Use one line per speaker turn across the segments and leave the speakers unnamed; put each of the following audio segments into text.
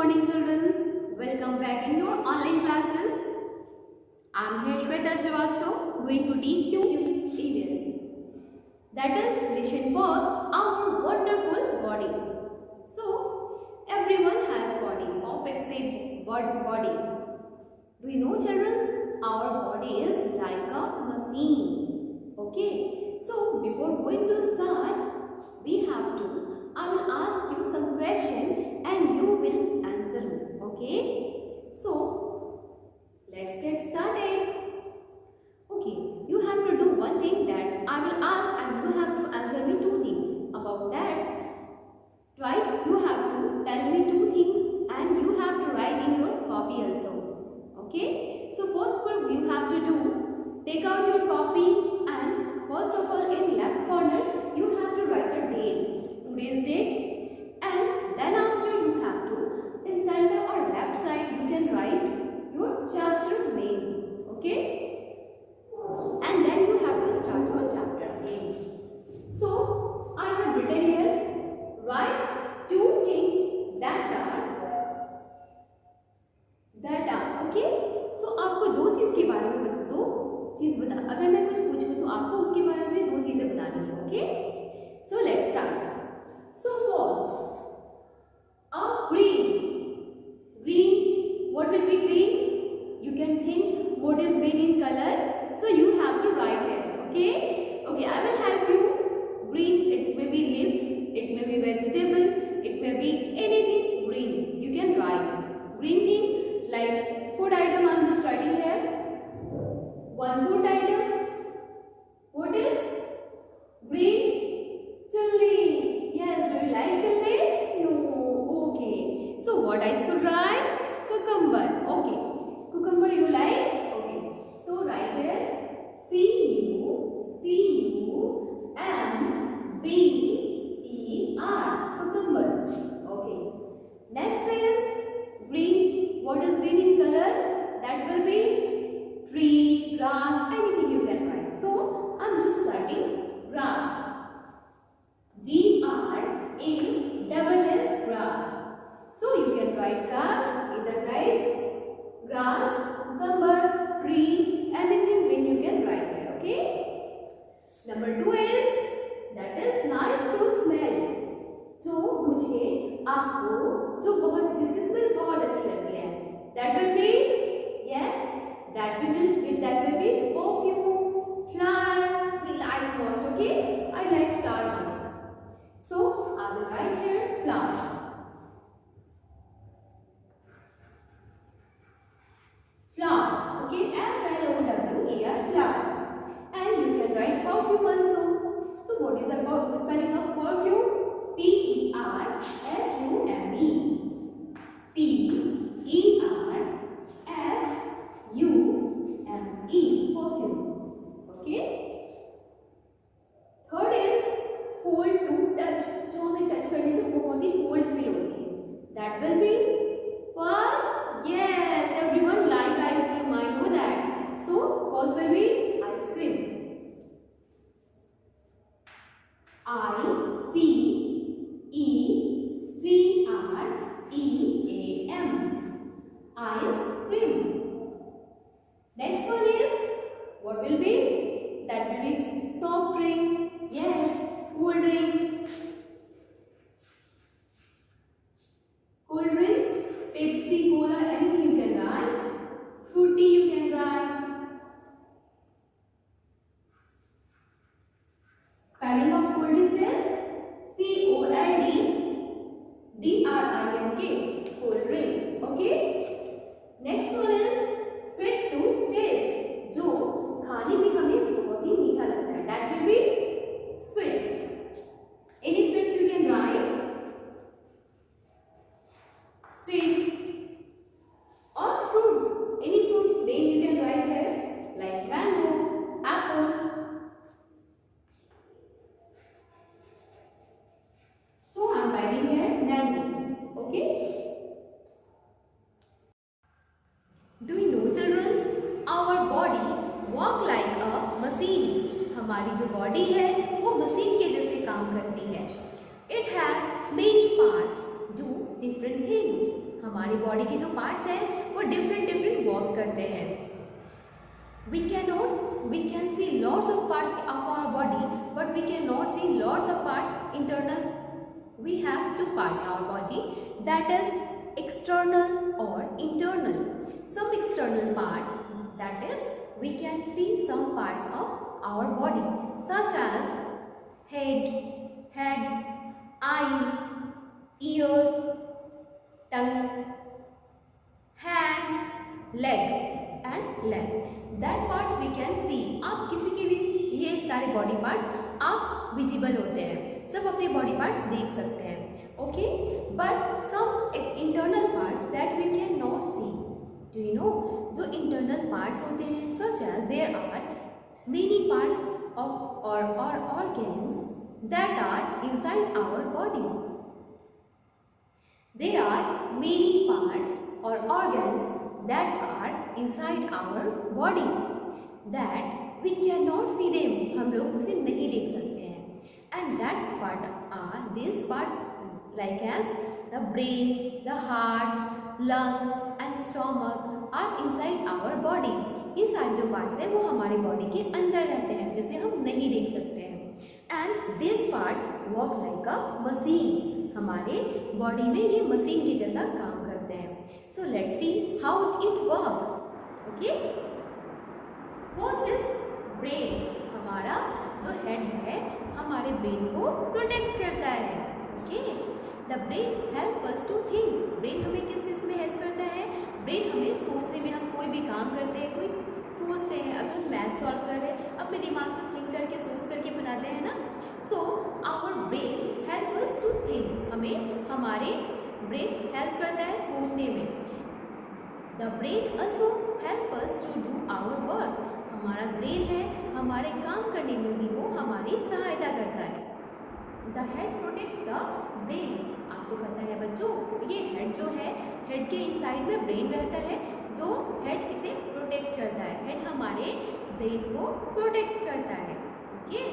morning, children. Welcome back in your online classes. I am here Shweta Srivastava, going to teach you EVS. That is, listen first, our wonderful body. So, everyone has body, perfect shape body. Do you know, children? Our body is like a machine. Okay. So, before going to start, I will ask you some question and you will answer me. Okay. So, let's get started. Okay. You have to do one thing that I will ask and you have to answer me two things about that. Right? You have to tell me two things and you have to write in your copy also. Okay. So, first of all, you have to do, take out your copy and first of all in left corner, you have to write a date. Today's date, and then after you have to in center or left side you can write your chapter name. Okay, and then you have to start your chapter again. So I have written here, write two things that are okay. So आपको दो चीज के बारे में बता, अगर मैं कुछ पूछूं तो आपको उसके बारे में दो चीजें बतानी है. Okay, so let's start. So first, green, what will be green? You can think what is green in color. So you have to write it. Okay, I will help you. Green, it may be leaf, it may be vegetable, it may be anything green. You can write. Green thing like food item, I am just writing here. One food item. What is green? Chilli. Yes, do you like chilli? No. Okay. So what I should write? Cucumber. Okay. Cucumber you like? Okay. So write here C-U-C-U-M-B-E-R. Cucumber. Okay. Next is green. What is green in color? That will be tree, grass, anything you can write. So I am just writing grass. G-R-A-S-S, grass. So you can write grass, either write grass, cucumber, tree, anything green you can write here. Okay. Number 2 is, that is nice to smell. जो मुझे आपको जिसकी smell बहुत अच्छी लगती है, that will be, yes, that will be perfume, flower. We like most. Okay, I like flower most. So I will write here flower. Flower. Okay, F-L-O-W-E-R, flower. And you can write perfume also. So what is the spelling of perfume? P-E-R-F-U-M-E. P-E-R-F-U-M-E. Perfume. Okay. Third is cold to touch. जो हमें touch करने से बहुत ही cold feel होती है. That will be first. Yes, everyone like ice cream. I know that. So first will be ice cream. I-C-E-C-R-E-A-M. Ice cream. Next one is, what will be? That will be soft drink. Yes, cool drinks. Cold drinks, Pepsi, Cola, anything you can write. Fruity you can write. Spelling of cold drinks is C-O-L-D-D-R-I-N-K. Cold drink. Okay. Next one is sweet to taste. जो खाने में हमें बहुत ही मीठा लगता है. That will be sweet. Any fruits you can write. Sweets or fruit. Any fruit name you can write here, like mango, apple. So I am writing here mango. Okay. Do you know, children, our body walk like a machine. हमारी जो body है वो machine के जैसे काम करती है. It has many parts, do different things. हमारी हमारी बॉडी के जो पार्ट्स हैं वो डिफरेंट वर्क करते हैं। we can see lots of parts of our body, but we cannot see lots of parts internal. We have two parts of our body, that is external or internal. Some external part, that is we can see some parts of our body such as head, eyes, ears, tongue, hand, leg and leg. That parts we can see. आप किसी के भी ये सारे body parts आप visible होते हैं, सब अपने बॉडी पार्ट्स देख सकते हैं। Okay, but some internal parts that we can not see. Do you know, जो इंटरनल पार्ट्स होते हैं such as there are many parts of or organs that are inside our body. There are many parts or organs that are inside our body that we cannot see them. हम लोग उसे नहीं देख सकते हैं। And that part are these parts like as the brain, the hearts, lungs and stomach are inside our body. ये सारे जो parts हैं वो हमारी body के अंदर रहते हैं जिसे हम नहीं देख सकते हैं। And these parts work like a machine. हमारे बॉडी में ये मशीन के जैसा काम करते हैं। So let's see how it work. Okay, first is brain. हमारा जो हेड है हमारे ब्रेन को प्रोटेक्ट करता है। Okay, the brain help us to think. Brain हमें किस चीज़ में हेल्प करता है? ब्रेन हमें सोचने में, हम कोई भी काम करते हैं, कोई सोचते हैं, अगर हम मैथ सॉल्व कर रहे हैं अपने दिमाग से थिंक करके सोच करके बनाते हैं ना। So our brain help us to think. हमें हमारे ब्रेन हेल्प करता है सोचने में। The brain also help us to do our work. हमारा ब्रेन है, हमारे काम करने में भी वो हमारी सहायता करता है। The head protect the brain. आपको पता है बच्चों, ये हेड जो है, हेड के इनसाइड में ब्रेन रहता है जो हेड इसे प्रोटेक्ट करता है। हेड हमारे ब्रेन को प्रोटेक्ट करता है। ओके,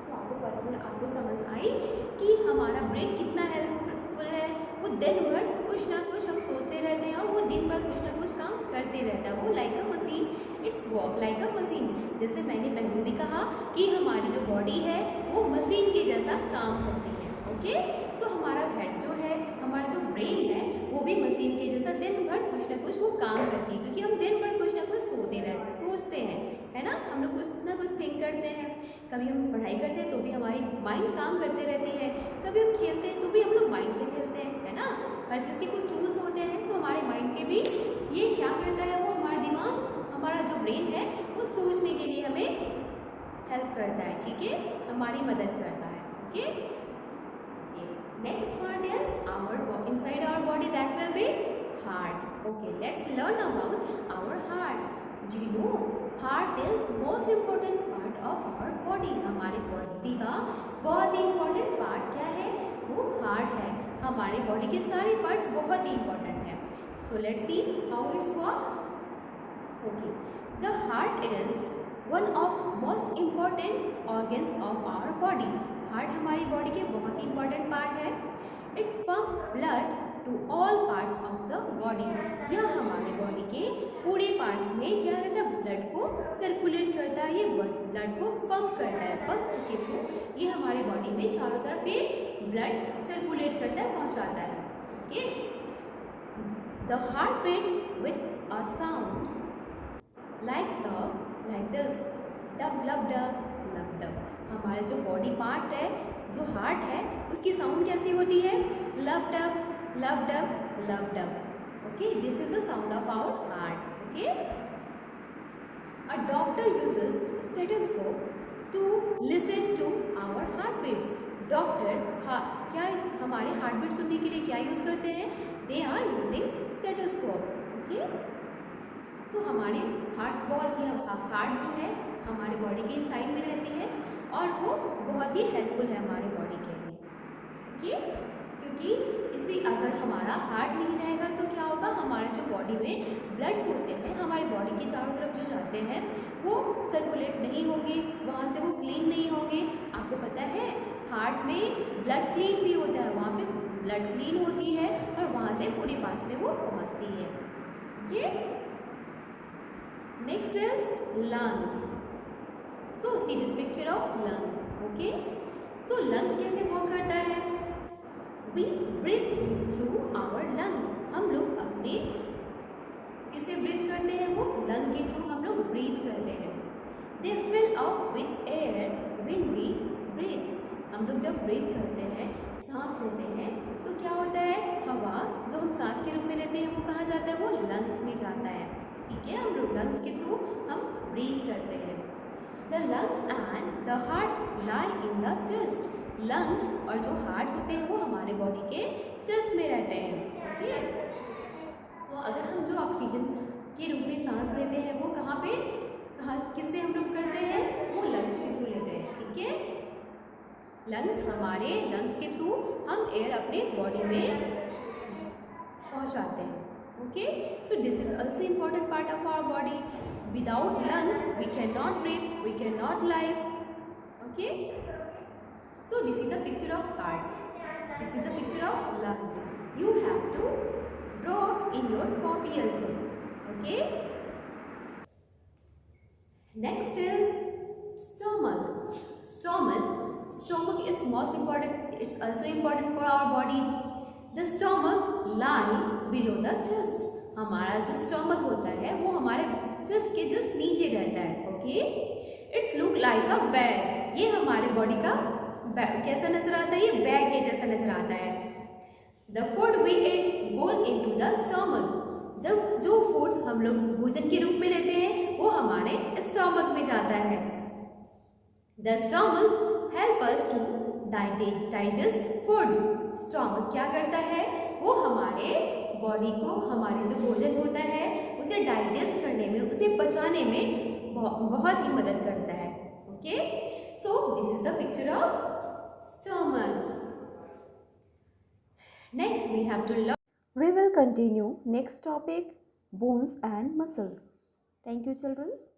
सो आपको समझ आई कि हमारा ब्रेन कितना हेल्पफुल है। वो दिन भर कुछ ना कुछ हम सोचते रहते हैं और वो दिन भर कुछ ना कुछ काम करते रहता है। वो like a machine, it's work like a machine. जैसे मैंने पहले भी कहा कि हमारी जो बॉडी है वो मशीन के जैसा काम करती है। ओके, तो हमारा हेड जो है, हमारा जो ब्रेन है वो भी मशीन के जैसा दिन भर कुछ ना कुछ वो काम करती है, क्योंकि हम दिन भर कुछ ना कुछ सोचते हैं, है ना। हम लोग कुछ ना कुछ थिंक करते हैं। कभी हम पढ़ाई करते हैं तो भी हमारी माइंड काम करते रहती है, कभी हम खेलते हैं तो भी हम लोग माइंड से खेलते हैं, है ना। हर चीज़ के कुछ रूल्स होते हैं, तो हमारे माइंड के भी ये क्या करता है, वो हमारा दिमाग, हमारा जो ब्रेन है वो सोचने के लिए हमें हेल्प करता है। ठीक है, हमारी मदद करता है। Okay, next part is inside our body, that will be heart. Okay, let's learn about our hearts. Do you know heart is most important part of our body. हमारे बॉडी का बहुत ही इम्पोर्टेंट पार्ट क्या है? वो heart है। हमारे body के सारे पार्ट्स बहुत ही इम्पोर्टेंट है। So let's see how it's work. Okay, the heart is one of most important organs of our body. Heart हमारी बॉडी के बहुत ही इंपॉर्टेंट पार्ट है। It pump blood to all parts of the body. यह हमारे body के पूरे parts में क्या रहता है, ब्लड को सर्कुलेट करता है, ये ब्लड को पंप करता है। पंप के थ्रू ये हमारे बॉडी में चारों तरफ ये ब्लड सर्कुलेट करता है, पहुंचाता है। Okay, the heart beats with a sound like this, dub lub dub lub dub. हमारा जो बॉडी पार्ट है, जो हार्ट है, उसकी साउंड कैसी होती है? लब dub lub dub lub dub. Okay, this is the sound of our heart. Okay, a doctor uses stethoscope to listen to our heart beats. Doctor क्या हमारे हार्ट बीट सुनने के लिए क्या यूज़ करते हैं? They are using stethoscope. Okay, तो हमारे हार्ट जो है हमारे बॉडी के इनसाइड में रहती है और वो बहुत ही हेल्पफुल है हमारे बॉडी के लिए। ओके, क्योंकि इसी अगर हमारा हार्ट नहीं रहेगा तो क्या होगा, हमारे जो बॉडी में ब्लड्स होते हैं हमारे बॉडी के चारों तरफ जो जाते हैं वो सर्कुलेट नहीं होंगे, वहाँ से वो क्लीन नहीं होंगे। आपको पता है हार्ट में ब्लड क्लीन भी होता है, वहाँ पे ब्लड क्लीन होती है और वहाँ से पूरे पार्ट्स में वो पहुँचती है। Okay, next is lungs. So see this picture of lungs. Okay, so lungs कैसे वर्क करता है? We breathe through our lungs. हम लोग अपने किसे ब्रीथ करते हैं? वो लंग के थ्रू हम लोग ब्रीथ करते हैं। They fill up with air when we breathe. हम लोग जब ब्रीथ करते हैं, सांस लेते हैं, तो क्या होता है? हवा जो हम सांस के रूप में लेते हैं वो कहाँ जाता है? वो लंग्स में जाता है। ठीक है, हम लोग लंग्स के थ्रू हम ब्रीथ करते हैं। The lungs and the heart lie in the chest. Lungs और जो हार्ट होते हैं वो हमारे बॉडी के चेस्ट में रहते हैं। ओके, तो अगर हम जो ऑक्सीजन के रूप में सांस लेते हैं वो कहाँ पे, किससे हम लोग करते हैं? वो लंग्स के थ्रू लेते हैं। ठीक है, हमारे लंग्स के थ्रू हम एयर अपने बॉडी में पहुँचाते हैं। Okay, so this is also important part of our body. Without lungs, we cannot breathe, we cannot live. Okay? So this is the picture of heart. This is the picture of lungs. You have to draw in your copy also. Okay? Next is stomach. Stomach is most important. It's also important for our body. The stomach lie below the chest. हमारा जो stomach होता है वो हमारे chest के just नीचे रहता है। Okay, it's look like a bag. ये हमारे बॉडी का कैसा नजर आता है? ये बैग के जैसा नजर आता है। The food we eat goes into the stomach. जब जो फूड हम लोग भोजन के रूप में लेते हैं वो हमारे स्टमक में जाता है। The stomach help us to digest food. Stomach क्या करता है? वो हमारे बॉडी को, हमारे जो भोजन होता है उसे डाइजेस्ट करने में, उसे पचाने में बहुत ही मदद करता है। Okay, so this is the picture of stomach. Next we have to learn, we will continue next topic, bones and muscles. Thank you children's.